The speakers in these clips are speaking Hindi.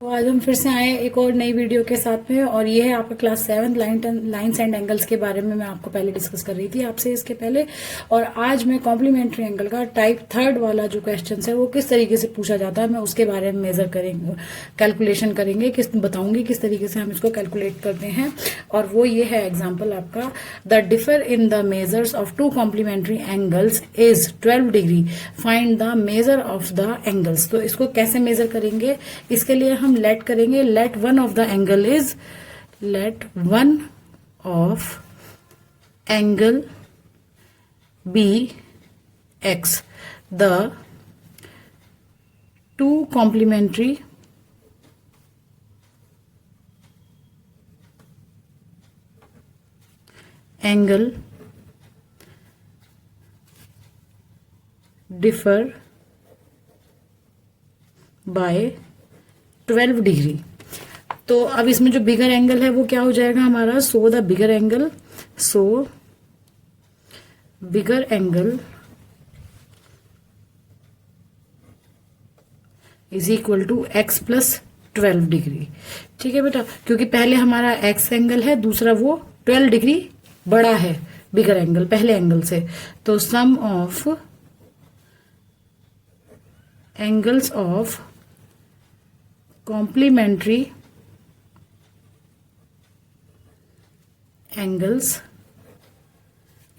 तो आज हम फिर से आए एक और नई वीडियो के साथ में, और ये है आपका क्लास 7 लाइन्स एंड एंगल्स के बारे में मैं आपको पहले डिस्कस कर रही थी आपसे इसके पहले। और आज मैं कॉम्प्लीमेंट्री एंगल का टाइप 3 वाला जो क्वेश्चन है वो किस तरीके से पूछा जाता है मैं उसके बारे में मेजर करेंगे, कैलकुलेशन करेंगे, बताऊंगी किस तरीके से हम इसको कैलकुलेट करते हैं। और वो ये है एग्जाम्पल आपका, the differ in the measures of two complementary angles is 12 degree, find the measure of the angles. तो इसको कैसे मेजर करेंगे, इसके लिए हम लेट करेंगे। Let one of the angle is, let one of angle be x, the two complementary angle differ by 12 degree. तो अब इसमें जो बिगर एंगल है वो क्या हो जाएगा हमारा, so the bigger angle, so bigger angle is equal to x plus 12 degree. ठीक है बेटा, क्योंकि पहले हमारा एक्स एंगल है, दूसरा वो 12 डिग्री बड़ा है बिगर एंगल पहले एंगल से। तो sum of angles of complementary angles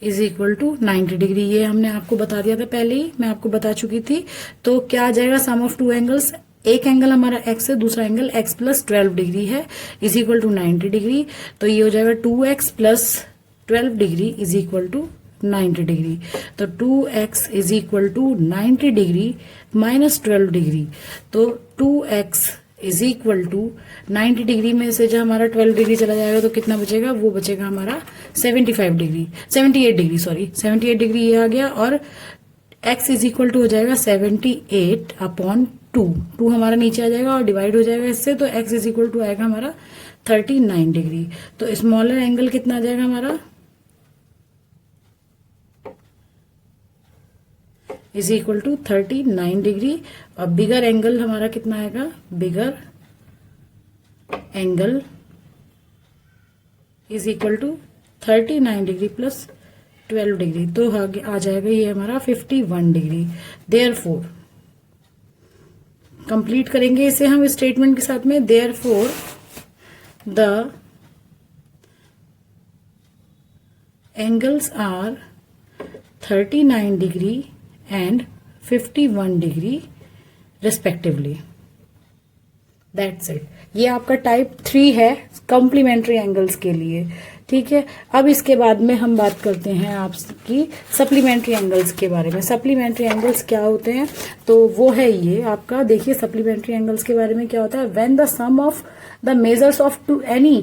is equal to 90 degree. ये हमने आपको बता दिया था पहले ही, मैं आपको बता चुकी थी। तो क्या आ जाएगा, सम ऑफ टू एंगल्स, एक एंगल हमारा एक्स है, दूसरा एंगल एक्स प्लस 12 डिग्री है, इज इक्वल टू 90 डिग्री। तो ये हो जाएगा 2x plus 12 degree is equal to 90 degree. तो 2x is equal to 90 degree minus 12 degree. तो 2x is equal to 90 degree में से जब हमारा 12 डिग्री चला जाएगा तो कितना बचेगा, वो बचेगा हमारा 78 डिग्री, सॉरी 78 डिग्री ये आ गया। और x इज इक्वल टू हो जाएगा 78 अपॉन 2 हमारा नीचे आ जाएगा और डिवाइड हो जाएगा इससे, तो x इज इक्वल टू आएगा हमारा 39 डिग्री। तो स्मॉलर एंगल कितना आ जाएगा हमारा, इज इक्वल टू 39 डिग्री। और बिगर एंगल हमारा कितना आएगा, bigger angle is equal to 39 degree plus 12 degree, तो आ जाएगा ये हमारा 51 डिग्री। देयरफॉर कंप्लीट करेंगे इसे हम स्टेटमेंट के साथ में, therefore the angles are 39 degree and 51 degree respectively. That's it. ये आपका टाइप 3 है कॉम्प्लीमेंट्री एंगल्स के लिए। ठीक है, अब इसके बाद में हम बात करते हैं आपकी सप्लीमेंट्री एंगल्स के बारे में। सप्लीमेंट्री एंगल्स क्या होते हैं, तो वो है ये आपका, देखिए सप्लीमेंट्री एंगल्स के बारे में क्या होता है। When the sum of the measures of any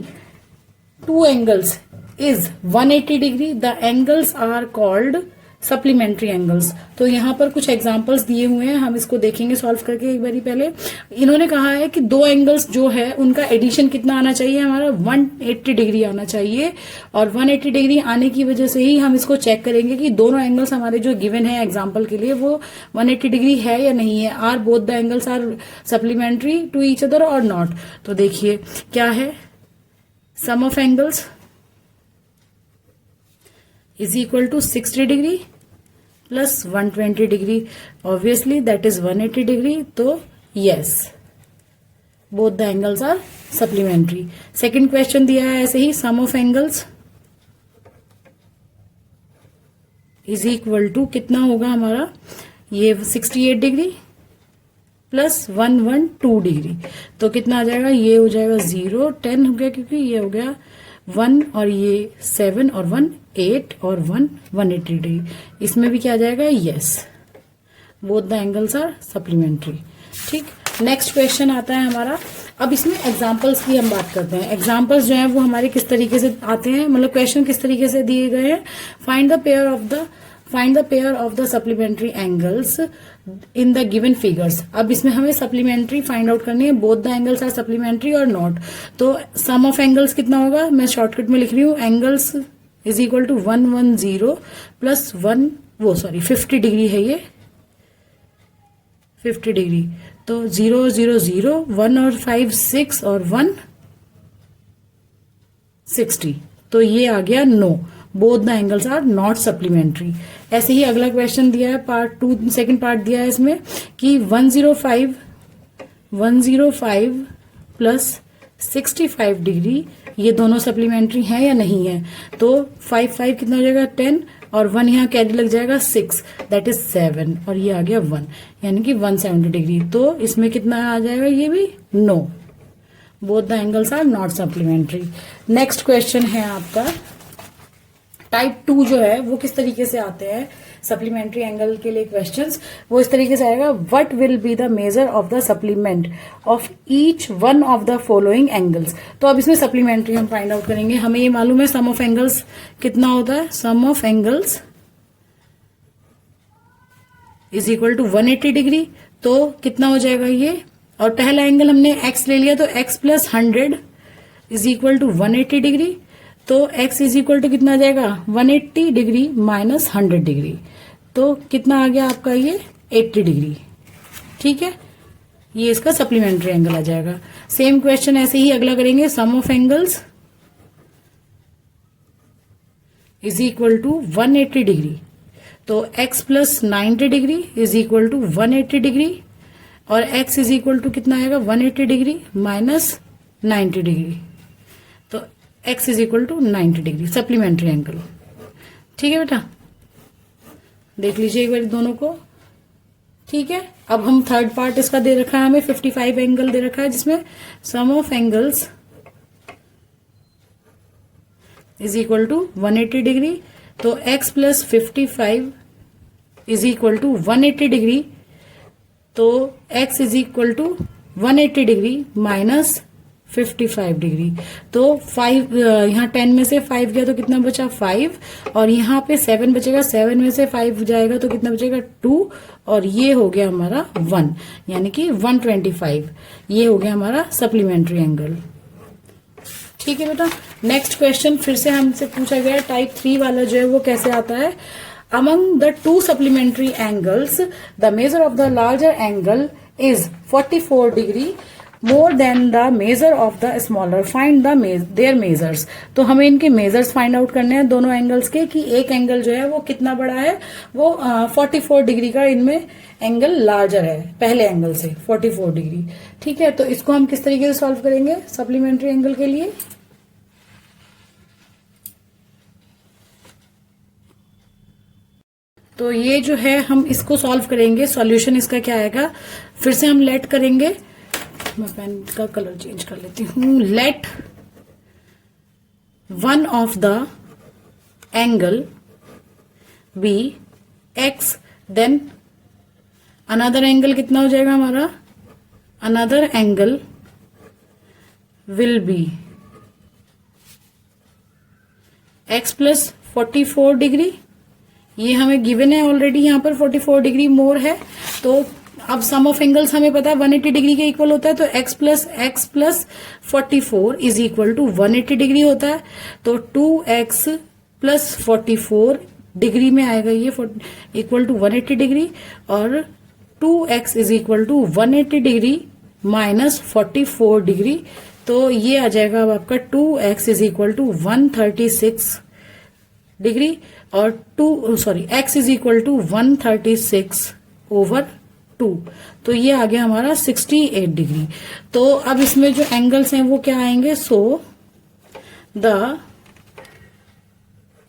two angles is 180 degree, the angles are called supplementary angles. तो यहाँ पर कुछ एग्जांपल्स दिए हुए हैं, हम इसको देखेंगे सॉल्व करके एक बारी। पहले इन्होंने कहा है कि दो एंगल्स जो है उनका एडिशन कितना आना चाहिए, हमारा 180 डिग्री आना चाहिए। और 180 डिग्री आने की वजह से ही हम इसको चेक करेंगे कि दोनों एंगल्स हमारे जो गिवन है एग्जाम्पल के लिए वो 180 डिग्री है या नहीं है। Are both the angles are supplementary to each other और नॉट। तो देखिए क्या है, sum of angles is equal to 60 degree plus 120 degree, obviously that is 180 degree. तो yes, both the angles are supplementary. Second question दिया है ऐसे ही, sum of angles is equal to कितना होगा हमारा, ये 68 डिग्री प्लस 112 डिग्री। तो कितना आ जाएगा, ये हो जाएगा 0 10 हो गया, क्योंकि ये हो गया 1 और ये 7 और 1 8 और 1 180 डिग्री। इसमें भी क्या आ जाएगा, yes, both the angles are supplementary. ठीक, नेक्स्ट क्वेश्चन आता है हमारा। अब इसमें एग्जांपल्स की हम बात करते हैं। एग्जांपल्स जो है वो हमारे किस तरीके से आते हैं, मतलब क्वेश्चन किस तरीके से दिए गए हैं। Find the pair of the supplementary angles in the given figures. अब इसमें हमें सप्लीमेंट्री फाइंड आउट करनी है, both the angles are supplementary और नॉट। तो सम ऑफ एंगल्स कितना होगा, मैं शॉर्टकट में लिख रही हूँ, angles is equal to 110 plus 50 degree है ये, 50 डिग्री। तो 0 0 0, 1 और 5 6 और 1 60। तो ये आ गया no, both the angles are not supplementary. ऐसे ही अगला क्वेश्चन दिया है पार्ट 2, सेकंड पार्ट दिया है इसमें कि 105 प्लस 65 डिग्री ये दोनों सप्लीमेंट्री हैं या नहीं है। तो 5 5 कितना हो जाएगा 10 और 1 यहाँ कैरी लग जाएगा 6, दैट इज 7 और ये आ गया 1, यानी कि 170 डिग्री। तो इसमें कितना आ जाएगा, ये भी no, both the angles are not supplementary. Next question है आपका टाइप 2 जो है वो किस तरीके से आते हैं सप्लीमेंट्री एंगल के लिए क्वेश्चंस, वो इस तरीके से आएगा, what will be the measure of the supplement of each one of the following angles. तो अब इसमें सप्लीमेंट्री हम फाइंड आउट करेंगे। हमें ये मालूम है सम ऑफ एंगल्स कितना होता है, sum of angles is equal to 180 degree. तो कितना हो जाएगा ये, और पहला एंगल हमने x ले लिया तो x plus 100 is equal to 180 degree. तो x इज इक्वल टू कितना आ जाएगा 180 डिग्री माइनस 100 डिग्री। तो कितना आ गया आपका ये 80 डिग्री। ठीक है, ये इसका सप्लीमेंट्री एंगल आ जाएगा। सेम क्वेश्चन ऐसे ही अगला करेंगे, sum of angles is equal to 180 degree. तो x plus 90 degree is equal to 180 degree और x इज इक्वल टू कितना आएगा 180 डिग्री माइनस 90 डिग्री। तो x is equal to 90 degree supplementary angle. ठीक है बेटा, देख लीजिए एक बार दोनों को। ठीक है, अब हम थर्ड पार्ट इसका दे रखा है हमें 55 एंगल दे रखा है जिसमें sum of angles is equal to 180 degree. तो x plus 55 is equal to 180 degree. तो x is equal to 180 degree minus 55 degree. तो 5 यहाँ 10 में से 5 गया तो कितना बचा 5 और यहाँ पे 7 बचेगा, 7 में से 5 जाएगा तो कितना बचेगा 2 और ये हो गया हमारा 1, यानी कि 125। ये हो गया हमारा सप्लीमेंट्री एंगल। ठीक है बेटा, नेक्स्ट क्वेश्चन फिर से हमसे पूछा गया टाइप 3 वाला जो है वो कैसे आता है। Among the two supplementary angles, the measure of the larger angle is 44 degree more than the measure of the smaller. Find their measures. तो हमें इनके measures find out करने हैं दोनों angles के, कि एक एंगल जो है वो कितना बड़ा है, वो 44 डिग्री का इनमें एंगल लार्जर है पहले एंगल से 44 डिग्री। ठीक है, तो इसको हम किस तरीके से सॉल्व करेंगे सप्लीमेंट्री एंगल के लिए। तो ये जो है हम इसको सॉल्व करेंगे, सॉल्यूशन इसका क्या आएगा, फिर से हम लेट करेंगे, मैं पेन का कलर चेंज कर लेती हूं। Let one of the angle be x, then another angle कितना हो जाएगा हमारा, another angle will be x plus 44 degree. ये हमें गिवन है ऑलरेडी, यहाँ पर 44 डिग्री मोर है। तो अब सम ऑफ एंगल्स हमें पता है 180 डिग्री के इक्वल होता है। तो x plus 44 is equal to 180 degree होता है। तो 2x प्लस 44 डिग्री में आएगा ये इक्वल टू 180 डिग्री और 2x is equal to 180 degree minus 44 degree. तो ये आ जाएगा अब आपका 2x is equal to 136 degree और x is equal to 136 over 2। तो ये आ गया हमारा 68 डिग्री। तो अब इसमें जो एंगल्स हैं वो क्या आएंगे, सो द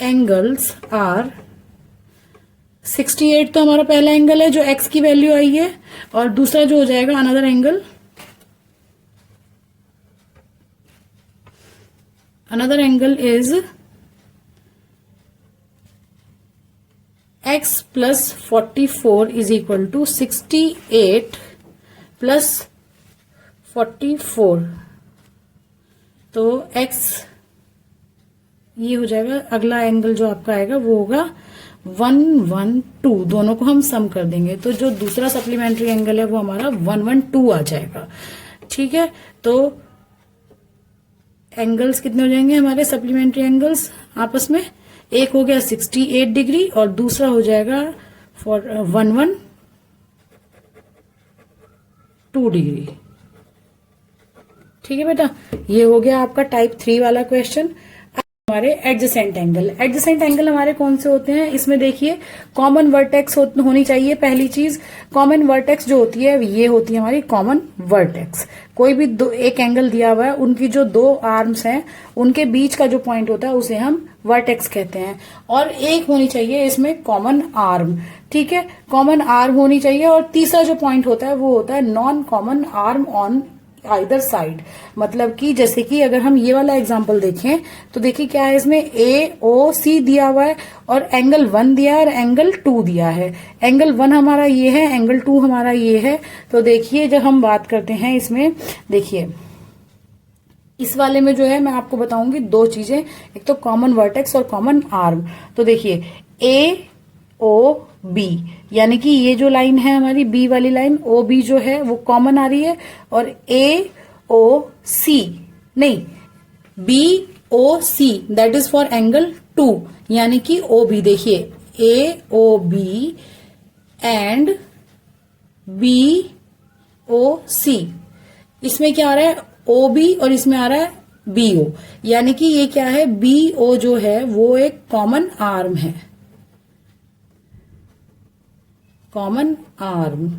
एंगल्स आर 68 तो हमारा पहला एंगल है जो x की वैल्यू आई है और दूसरा जो हो जाएगा another angle is x plus 44 is equal to 68 plus 44। तो x ये हो जाएगा, अगला एंगल जो आपका आएगा वो होगा 112। दोनों को हम सम कर देंगे तो जो दूसरा सप्लीमेंट्री एंगल है वो हमारा 112 आ जाएगा। ठीक है, तो एंगल्स कितने हो जाएंगे हमारे सप्लीमेंट्री एंगल्स आपस में, एक हो गया 68 डिग्री और दूसरा हो जाएगा 112 2 डिग्री। ठीक है बेटा, ये हो गया आपका टाइप 3 वाला क्वेश्चन। हमारे एडजेसेंट एंगल, एडजेसेंट एंगल हमारे कौन से होते हैं, इसमें देखिए कॉमन वर्टेक्स होनी चाहिए। पहली चीज कॉमन वर्टेक्स जो होती है ये होती है हमारी कॉमन वर्टेक्स। कोई भी एक एंगल दिया हुआ है, उनकी जो दो आर्म्स हैं उनके बीच का जो पॉइंट होता है उसे हम वर्टेक्स कहते हैं। और एक होनी चाहिए इसमें कॉमन आर्म। ठीक है, कॉमन आर्म होनी चाहिए। और तीसरा जो पॉइंट होता है वो होता है non common arm on either side. मतलब कि जैसे कि अगर हम ये वाला एग्जांपल देखें तो देखिए क्या है, इसमें AOC दिया हुआ है और एंगल 1 दिया है और एंगल 2 दिया है। एंगल 1 हमारा ये है, एंगल 2 हमारा ये है। तो देखिए जब हम बात करते हैं इसमें, देखिए इस वाले में जो है मैं आपको बताऊंगी दो चीजें, एक तो कॉमन वर्टेक्स और कॉमन आर्म। तो देखिए AOB यानी कि ये जो लाइन है हमारी बी वाली लाइन, OB जो है वो कॉमन आ रही है। और AOC नहीं, BOC that is for angle 2 यानी कि OB। देखिए AOB एंड BOC, इसमें क्या आ रहा है OB और इसमें आ रहा है BO, यानी कि ये क्या है BO जो है वो एक कॉमन आर्म है, कॉमन आर्म।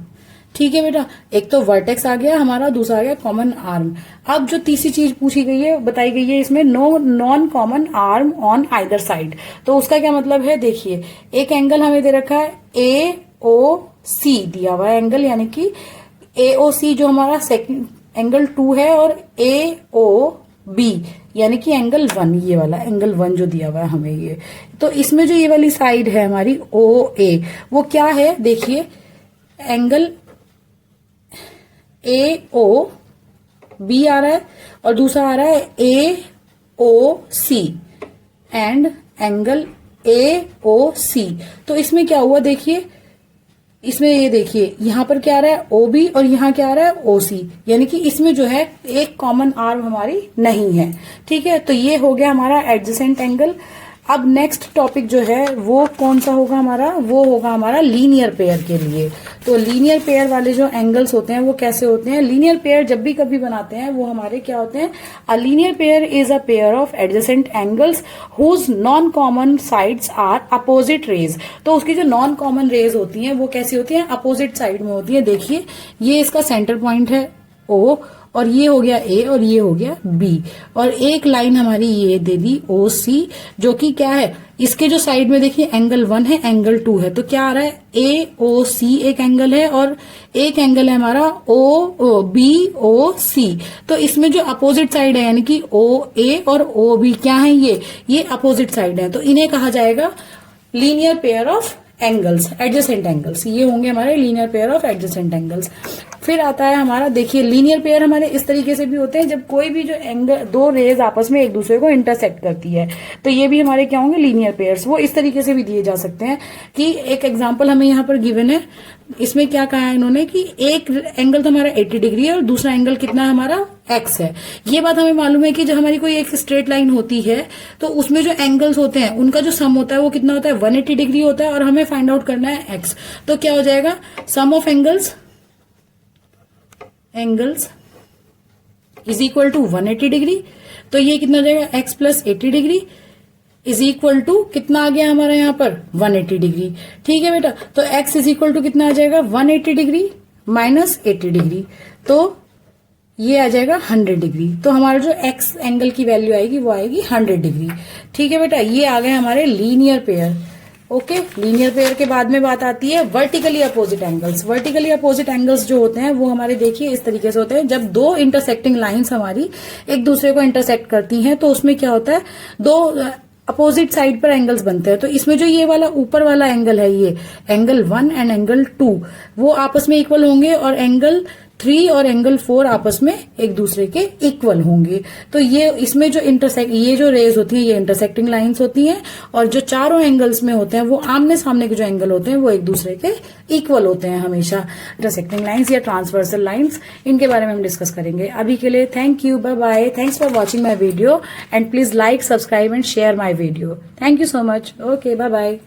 ठीक है बेटा, एक तो वर्टेक्स आ गया हमारा, दूसरा आ गया कॉमन आर्म। अब जो तीसरी चीज पूछी गई है, बताई गई है इसमें non common arm on either side. तो उसका क्या मतलब है, देखिए एक एंगल हमें दे रखा है AOC दिया हुआ है एंगल, यानी कि AOC जो हमारा सेकंड एंगल 2 है और AOB यानी कि एंगल 1, ये वाला एंगल 1 जो दिया हुआ है हमें ये। तो इसमें जो ये वाली साइड है हमारी OA वो क्या है, देखिए एंगल AOB आ रहा है और दूसरा आ रहा है AOC एंड एंगल AOC। तो इसमें क्या हुआ, देखिए इसमें ये देखिए यहां पर क्या आ रहा है OB और यहां क्या आ रहा है OC, यानी कि इसमें जो है एक कॉमन आर्म हमारी नहीं है। ठीक है, तो ये हो गया हमारा एडजेसेंट एंगल। अब नेक्स्ट टॉपिक जो है वो कौन सा होगा हमारा, वो होगा हमारा लीनियर पेयर के लिए। तो लीनियर पेयर वाले जो एंगल्स होते हैं वो कैसे होते हैं, लीनियर पेयर जब भी कभी बनाते हैं वो हमारे क्या होते हैं, a linear pair is a pair of adjacent angles whose non common sides are opposite rays. तो उसकी जो नॉन कॉमन रेज होती हैं वो कैसी होती हैं, अपोजिट साइड में होती है। देखिए ये इसका सेंटर पॉइंट है O और ये हो गया A और ये हो गया B और एक लाइन हमारी ये दे दी OC जो कि क्या है, इसके जो साइड में देखिए एंगल 1 है एंगल 2 है। तो क्या आ रहा है AOC एक एंगल है और एक एंगल है हमारा BOC। तो इसमें जो अपोजिट साइड है यानी कि OA और OB क्या है, ये अपोजिट साइड है। तो इन्हें कहा जाएगा linear pair of angles, adjacent angles. ये होंगे हमारे linear pair of adjacent angles. फिर आता है हमारा, देखिए लीनियर पेयर हमारे इस तरीके से भी होते हैं जब कोई भी जो एंगल दो रेज आपस में एक दूसरे को इंटरसेक्ट करती है, तो ये भी हमारे क्या होंगे लीनियर पेयर्स। वो इस तरीके से भी दिए जा सकते हैं कि एक एग्जांपल हमें यहाँ पर गिवन है, इसमें क्या कहा है इन्होंने कि एक एंगल तो हमारा 80 डिग्री है और दूसरा एंगल कितना हमारा x है। ये बात हमें मालूम है कि जब हमारी कोई एक स्ट्रेट लाइन होती है तो उसमें जो एंगल्स होते हैं उनका जो सम होता है वो कितना होता है, 180 डिग्री होता है और हमें फाइंड आउट करना है x। तो क्या हो जाएगा, sum of angles is equal to 180 degree. तो ये कितना हो जाएगा, x plus 80 degree is equal to कितना आ गया हमारा यहाँ पर 180 डिग्री। ठीक है बेटा, तो x इज इक्वल टू कितना आ जाएगा 180 डिग्री माइनस 80 डिग्री, तो ये आ जाएगा 100 डिग्री। तो हमारा जो x एंगल की वैल्यू आएगी वो आएगी 100 डिग्री। ठीक है बेटा, ये आ गए हमारे linear pair. Okay, linear pair के बाद में बात आती है vertically opposite angles. Vertically opposite angles जो होते हैं वो हमारे देखिए इस तरीके से होते हैं, जब दो इंटरसेक्टिंग लाइंस हमारी एक दूसरे को इंटरसेक्ट करती हैं तो उसमें क्या होता है, दो अपोजिट साइड पर एंगल्स बनते हैं। तो इसमें जो ये वाला ऊपर वाला एंगल है, ये एंगल 1 एंड एंगल 2 वो आपस में इक्वल होंगे और एंगल 3 और एंगल 4 आपस में एक दूसरे के इक्वल होंगे। तो ये इसमें जो ये जो रेज होती है ये इंटरसेक्टिंग लाइंस होती हैं और जो चारों एंगल्स में होते हैं वो आमने सामने के जो एंगल होते हैं वो एक दूसरे के इक्वल होते हैं हमेशा। इंटरसेक्टिंग लाइंस या ट्रांसवर्सल लाइंस, इनके बारे में हम डिस्कस करेंगे। अभी के लिए thank you, bye bye, thanks for watching my video and please like, subscribe and share my video. Thank you so much. Okay, bye bye.